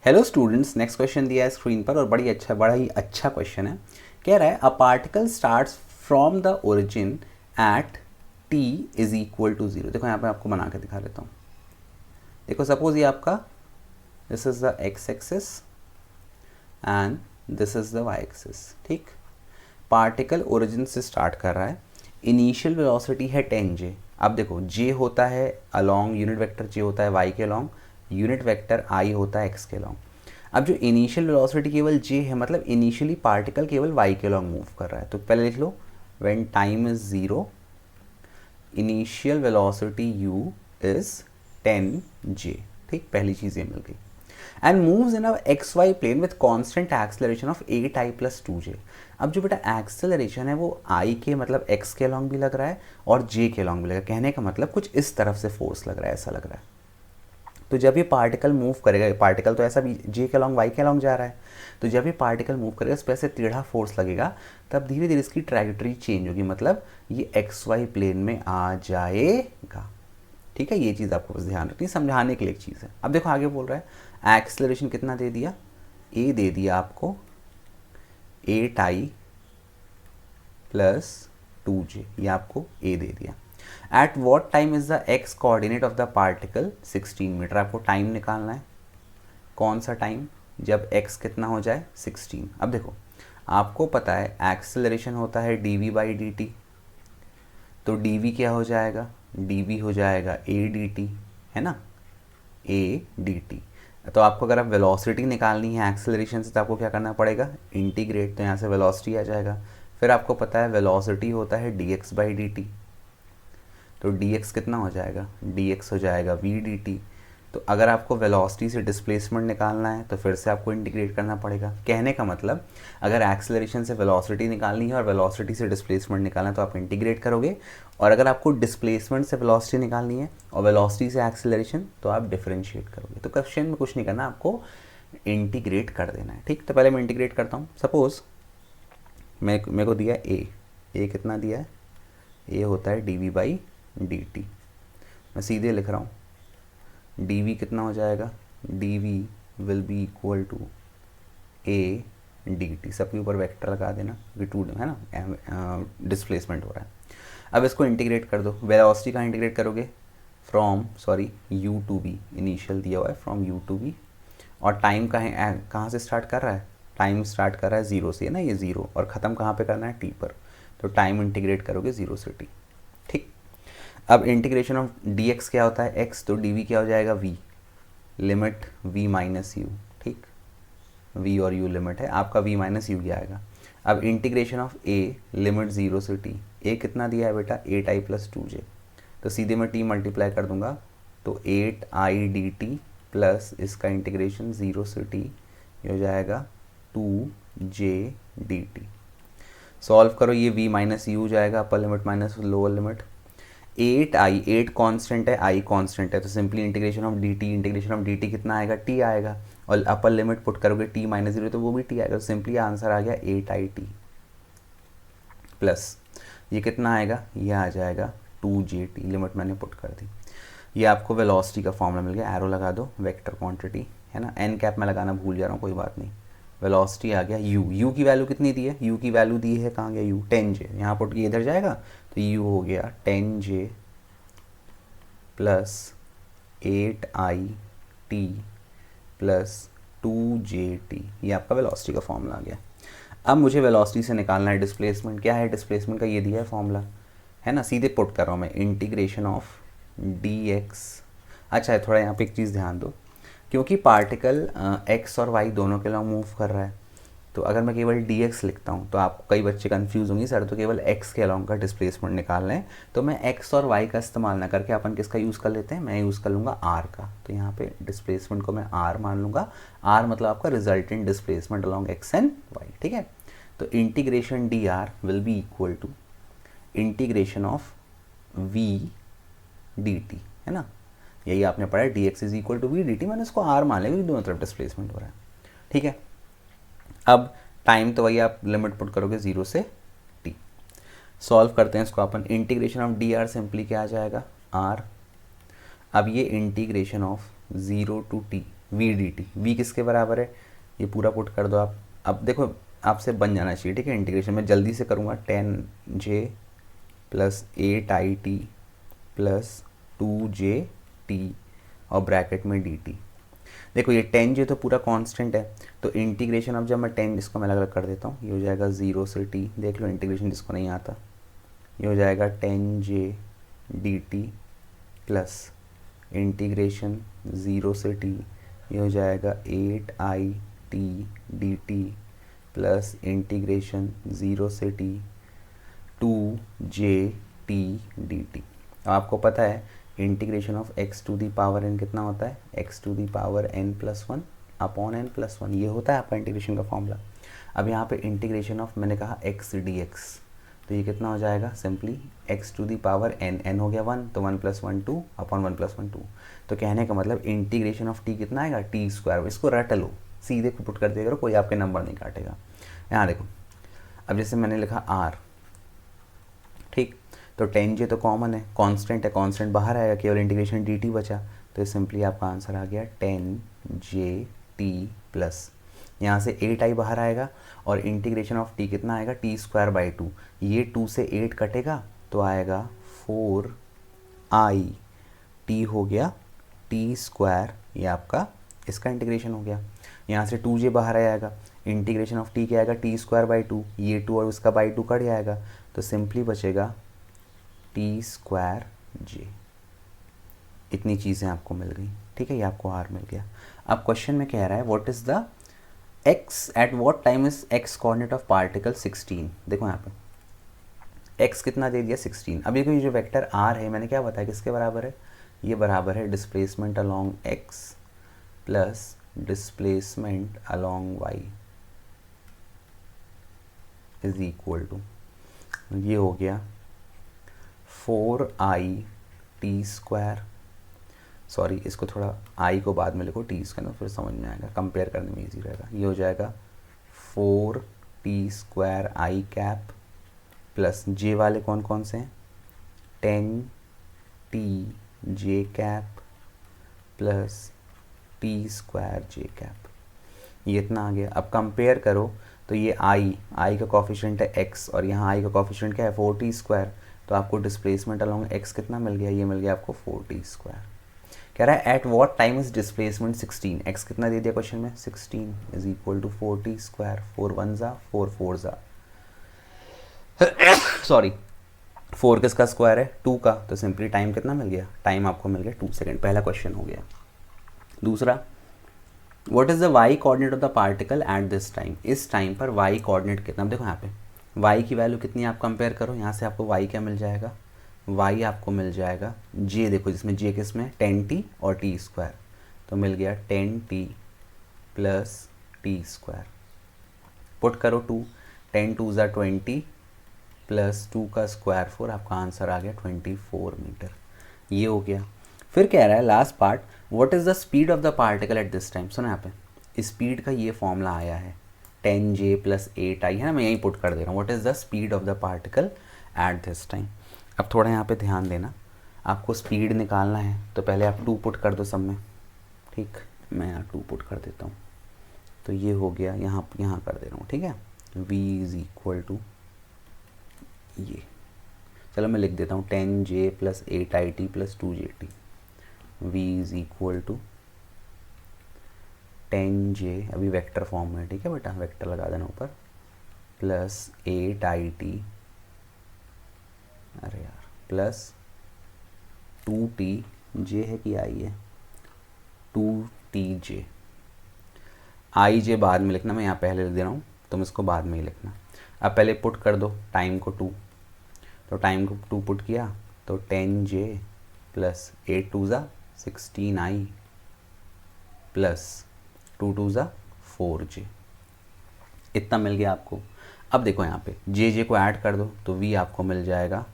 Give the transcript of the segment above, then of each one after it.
Hello students, next question दिया है screen पर और बड़ा ही अच्छा क्वेश्चन है। कह रहा है a particle starts from the origin at t is equal to zero. देखो यहाँ पे आपको बना के दिखा देता हूँ। देखो सपोज ये आपका this is the x axis and this is the y axis. ठीक, पार्टिकल ओरिजिन से स्टार्ट कर रहा है, इनिशियल वेलोसिटी है 10 जे। अब देखो जे होता है अलोंग यूनिट वेक्टर, जे होता है वाई के अलोंग, यूनिट वेक्टर आई होता है एक्स के अलोंग। अब जो इनिशियल वेलोसिटी केवल जे है, मतलब इनिशियली पार्टिकल केवल वाई के अलोंग मूव कर रहा है, तो पहले लिख लो when time is zero initial velocity u is 10 J. ठीक, पहली चीज़ ये मिल गई। And moves in a X Y plane with constant acceleration of 8i+2j। अब जो बेटा एक्सेलरेशन है वो आई के मतलब एक्स के अलॉन्ग भी लग रहा है और जे के अलॉन्ग भी लग रहा है। कहने का मतलब कुछ इस तरफ से फोर्स लग रहा है, ऐसा लग रहा है। तो जब ये पार्टिकल मूव करेगा, पार्टिकल तो ऐसा भी जे के अलॉन्ग वाई के अलॉन्ग जा रहा है, तो जब ये पार्टिकल मूव करेगा इस पर ऐसे टेढ़ा फोर्स लगेगा, तब धीरे धीरे इसकी ट्रैजेक्टरी चेंज होगी, मतलब ये एक्स वाई प्लेन में आ जाएगा। ठीक है, ये चीज़ आपको बस ध्यान रखनी, समझाने के लिए एक चीज़ है। अब देखो आगे बोल रहा है एक्सेलरेशन कितना दे दिया, ए दे दिया आपको 8i+2j, ये आपको ए दे दिया। At what time is the x coordinate of the particle 16 meter. आपको टाइम निकालना है, कौन सा टाइम, जब एक्स कितना हो जाए 16। अब देखो आपको पता है एक्सेलरेशन होता है dv/dt, तो dv क्या हो जाएगा, dv हो जाएगा a dt, है ना, a dt। तो आपको अगर आप वेलोसिटी निकालनी है एक्सेलरेशन से तो आपको क्या करना पड़ेगा, इंटीग्रेट, तो यहाँ से वेलोसिटी आ जाएगा। फिर आपको पता है वेलोसिटी होता है dx/dt, तो dx कितना हो जाएगा, dx हो जाएगा v dt। तो अगर आपको वेलोसिटी से डिस्प्लेसमेंट निकालना है तो फिर से आपको इंटीग्रेट करना पड़ेगा। कहने का मतलब अगर एक्सेलरेशन से वेलोसिटी निकालनी है और वेलोसिटी से डिस्प्लेसमेंट निकालना है तो आप इंटीग्रेट करोगे, और अगर आपको डिस्प्लेसमेंट से वेलोसिटी निकालनी है और वेलोसिटी से एक्सेलरेशन तो आप डिफरेंशिएट करोगे। तो क्वेश्चन में कुछ नहीं करना, आपको इंटीग्रेट कर देना है। ठीक, तो पहले मैं इंटीग्रेट करता हूँ। सपोज मेरे को दिया ए कितना दिया है, ए होता है dv/dt। मैं सीधे लिख रहा हूँ dv कितना हो जाएगा, dv will be equal to a dt। सबके ऊपर वेक्टर लगा देना, टू है ना, डिस्प्लेसमेंट हो रहा है। अब इसको इंटीग्रेट कर दो। वेलोसिटी कहाँ इंटीग्रेट करोगे, from u to v, initial दिया हुआ है फ्रॉम u टू v। और टाइम कहाँ से स्टार्ट कर रहा है, टाइम स्टार्ट कर रहा है ज़ीरो से, है ना, ये ज़ीरो, और ख़त्म कहाँ पे करना है, t पर। तो टाइम इंटीग्रेट करोगे 0 से t। ठीक, अब इंटीग्रेशन ऑफ dx क्या होता है x, तो dv क्या हो जाएगा v, limit v minus you. ठीक, v और u लिमिट है, आपका v माइनस यू क्या आएगा। अब इंटीग्रेशन ऑफ a, लिमिट 0 से t, a कितना दिया है बेटा 8i+2j, तो सीधे मैं t मल्टीप्लाई कर दूंगा, तो 8i dt प्लस इसका इंटीग्रेशन 0 से t, ये हो जाएगा 2j dt। सॉल्व करो, ये v माइनस यू जाएगा, upper limit minus lower limit. 8i, 8 constant है, i कांस्टेंट है, तो सिंपली इंटीग्रेशन ऑफ dt कितना आएगा, t आएगा, और अपर लिमिट पुट करोगे t माइनस 0 तो वो भी t आएगा, तो सिंपली आंसर आ गया 8it प्लस ये कितना आएगा, ये आ जाएगा 2j t, लिमिट मैंने पुट कर दी। ये आपको वेलोसिटी का फॉर्मूला मिल गया, एरो लगा दो, वेक्टर क्वांटिटी है ना, एन कैप में लगाना भूल जा रहा हूँ, कोई बात नहीं। वेलोसिटी आ गया u की वैल्यू कितनी दी है, u की वैल्यू दी है, कहाँ गया u, 10j, यहाँ पुट किया इधर जाएगा, तो u हो गया 10j plus 8it plus 2j t, ये आपका वेलोसिटी का फॉर्मूला आ गया। अब मुझे वेलोसिटी से निकालना है डिस्प्लेसमेंट। क्या है डिस्प्लेसमेंट का, ये दिया है फॉर्मूला, है ना, सीधे पुट कर रहा हूँ मैं, इंटीग्रेशन ऑफ dx। अच्छा है, थोड़ा यहाँ पे एक चीज़ ध्यान दो, क्योंकि पार्टिकल x और y दोनों के अलॉन्ग मूव कर रहा है, तो अगर मैं केवल dx लिखता हूँ तो आप कई बच्चे कंफ्यूज होंगे, सर तो केवल x के अलॉन्ग का डिस्प्लेसमेंट निकालना है, तो मैं x और y का इस्तेमाल ना करके अपन किसका यूज़ कर लेते हैं, मैं यूज़ कर लूँगा r का। तो यहाँ पे डिस्प्लेसमेंट को मैं r मान लूँगा, r मतलब आपका resultant displacement along x and y। ठीक है, तो integration dr will be equal to integration of v dt, है ना, यही आपने पढ़ा है, dx is equal to v dt, मैंने इसको r मान लिया क्योंकि दोनों तरफ डिस्प्लेसमेंट हो रहा है। ठीक है, अब टाइम तो वही आप लिमिट पुट करोगे 0 से t। सॉल्व करते हैं इसको अपन, इंटीग्रेशन ऑफ dr सिंपली क्या आ जाएगा r। अब ये integration of 0 to t, v d t, v किसके बराबर है, ये पूरा पुट कर दो आप। अब देखो आपसे बन जाना चाहिए, ठीक है। इंटीग्रेशन में जल्दी से करूँगा, 10j plus 8it plus 2j और ब्रैकेट में dt। देखो ये 10j तो पूरा कांस्टेंट है, तो इंटीग्रेशन अब जब मैं 10 इसको मैं अलग अलग कर देता हूँ, ये हो जाएगा 0 से t, देख लो इंटीग्रेशन जिसको नहीं आता, ये हो जाएगा 10j dt प्लस इंटीग्रेशन 0 से t, ये हो जाएगा 8it dt प्लस इंटीग्रेशन 0 से t 2j t dt। अब आपको पता है integration of x to the power n कितना होता है, x to the power n plus 1 upon n plus 1, ये होता है आपका इंटीग्रेशन का फॉर्मूला। अब यहाँ पे इंटीग्रेशन ऑफ मैंने कहा x dx, तो ये कितना हो जाएगा, simply x to the power n, n हो गया 1 तो 1 प्लस 1 2 अपॉन 1 प्लस 1 2। तो कहने का मतलब इंटीग्रेशन ऑफ t कितना आएगा, t स्क्वायर। इसको रट लो, सीधे पुट कर दिया करो, कोई आपके नंबर नहीं काटेगा। यहाँ देखो अब जैसे मैंने लिखा r, ठीक, तो 10j तो कॉमन है, कांस्टेंट है, कांस्टेंट बाहर आएगा, केवल इंटीग्रेशन dt बचा, तो सिंपली आपका आंसर आ गया 10j t प्लस यहाँ से 8i बाहर आएगा और इंटीग्रेशन ऑफ t कितना आएगा, t स्क्वायर बाई 2, ये 2 से 8 कटेगा तो आएगा 4i t हो गया t स्क्वायर, ये आपका इसका इंटीग्रेशन हो गया। यहाँ से 2j बाहर आएगा, इंटीग्रेशन ऑफ t क्या आएगा, t स्क्वायर बाई 2, ये 2 और उसका बाई 2 कट जाएगा, तो सिंपली बचेगा t स्क्वायर j। इतनी चीज़ें आपको मिल गई, ठीक है, ये आपको r मिल गया। अब क्वेश्चन में कह रहा है what is the x at what time is x coordinate of particle 16। देखो यहाँ पे x कितना दे दिया 16। अब ये जो वेक्टर r है मैंने क्या बताया किसके बराबर है, ये बराबर है displacement along x plus displacement along y is equal to, ये हो गया 4i t स्क्वायर, सॉरी इसको थोड़ा i को बाद में लिखो t स्क्वायर, फिर समझ में आएगा, कंपेयर करने में इजी रहेगा। ये हो जाएगा 4t square i cap plus j वाले कौन कौन से हैं, 10t j cap plus t square j cap, ये इतना आ गया। अब कंपेयर करो तो ये i का कॉफिशिएंट है x और यहाँ i का कॉफिशिएंट क्या है 4t स्क्वायर, तो आपको डिस्प्लेसमेंट अलोंग x कितना मिल गया, ये मिल गया आपको 4t स्क्वायर। कह रहा है at what time is displacement 16, x कितना दे दिया क्वेश्चन में 16 is equal to 4t square, 4 1 जा 4 4 जा सॉरी 4 किसका स्क्वायर है 2 का, तो सिंपली टाइम कितना मिल गया, टाइम आपको मिल गया 2 सेकेंड। पहला क्वेश्चन हो गया। दूसरा, what is the y coordinate of the particle at this time, इस टाइम पर y कोऑर्डिनेट कितना। देखो यहाँ पे y की वैल्यू कितनी आप कंपेयर करो, यहाँ से आपको y क्या मिल जाएगा, y आपको मिल जाएगा j, देखो जिसमें j किसमें 10t और t स्क्वायर, तो मिल गया 10t plus t square. Put करो 2, 10 2 ज़ा 20 प्लस 2 का स्क्वायर 4, आपका आंसर आ गया 24 मीटर, ये हो गया। फिर कह रहा है last part, what is the speed of the particle at this time. सुना यहाँ पे स्पीड का ये फॉर्मूला आया है 10j प्लस 8i है ना, मैं यहीं पुट कर दे रहा हूँ, what is the speed of the particle at this time. अब थोड़ा यहाँ पे ध्यान देना, आपको स्पीड निकालना है तो पहले आप 2 पुट कर दो सब में, ठीक, मैं यहाँ 2 पुट कर देता हूँ, तो ये हो गया, यहाँ कर दे रहा हूँ, ठीक है, v इज़ इक्वल टू ये, चलो मैं लिख देता हूँ 10j plus 8it plus 2j t, v is equal to 10j, अभी वेक्टर फॉर्म में, ठीक है बेटा, वेक्टर लगा देना ऊपर, प्लस 8it, अरे यार, प्लस 2t, j है कि i है, 2tj, i j बाद में लिखना, मैं यहाँ पहले लिख दे रहा हूँ, तुम इसको बाद में ही लिखना। अब पहले पुट कर दो टाइम को 2, तो टाइम को 2 पुट किया तो 10j प्लस 8 2 ज़ा 16i प्लस 2 2 ज़ा 4j, इतना मिल गया आपको। अब देखो यहाँ पे j को ऐड कर दो तो v आपको मिल जाएगा,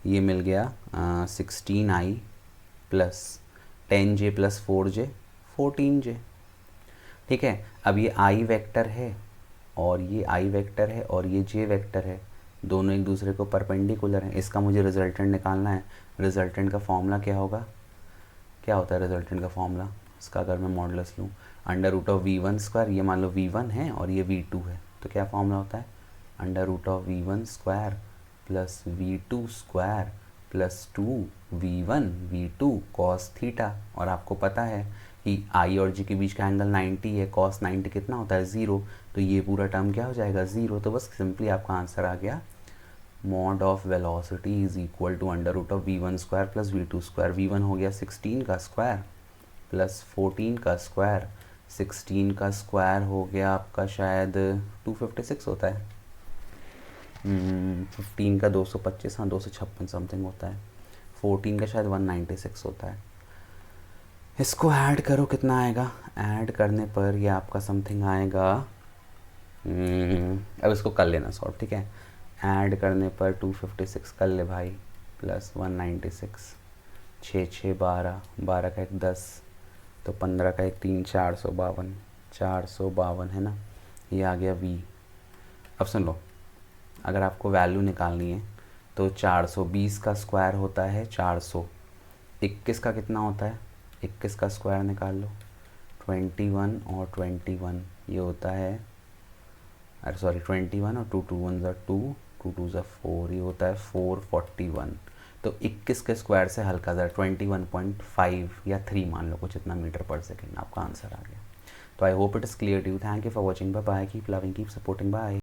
ये मिल गया 16i plus 10j plus 4j 14j, ठीक है। अब ये i वेक्टर है और ये i वेक्टर है और ये j वेक्टर है, दोनों एक दूसरे को परपेंडिकुलर हैं, इसका मुझे रिजल्टेंट निकालना है। रिजल्टेंट का फॉर्मूला क्या होगा, क्या होता है रिजल्टेंट का फॉर्मूला, इसका अगर मैं मॉडुलस लूँ under root of v1 square, ये मान लो v1 है और ये v2 है, तो क्या फॉर्मूला होता है under root of v1 square plus v2 square plus 2v1 v2 cos theta. और आपको पता है कि आई और जी के बीच का एंगल 90 है, कॉस 90 कितना होता है 0, तो ये पूरा टर्म क्या हो जाएगा 0। तो बस सिंपली आपका आंसर आ गया mod of velocity is equal to under root of v1 square plus v2 square. v1 हो गया 16 का स्क्वायर प्लस 14 का स्क्वायर, 16 का स्क्वायर हो गया आपका शायद 256 होता है, 15 का 225, हाँ 256 समथिंग होता है, 14 का शायद 196 होता है। इसको ऐड करो कितना आएगा, ऐड करने पर ये आपका समथिंग आएगा, अब इसको कर लेना सॉल्व, ठीक है। ऐड करने पर 256 कर ले भाई प्लस 196, 6 6 12, 12 का एक 10, तो 15 का एक 3, 452, 452 है ना, ये आ गया v। अब सुन लो, अगर आपको वैल्यू निकालनी है तो 420 का स्क्वायर होता है 400, 21 का कितना होता है, 21 का स्क्वायर निकाल लो, 21 और 21 ये होता है, अरे सॉरी 21 और 2 2 1 ज़ा 2, 2 2 ज़ा 4, ये होता है 441। तो 21 के स्क्वायर से हल्का ज़रा 21.5 या 3 मान लो, कुछ इतना मीटर पर सेकेंड, आपका आंसर आ गया। तो I hope it is clear to you. Thank you for watching, bye bye, keep loving, keep supporting, bye.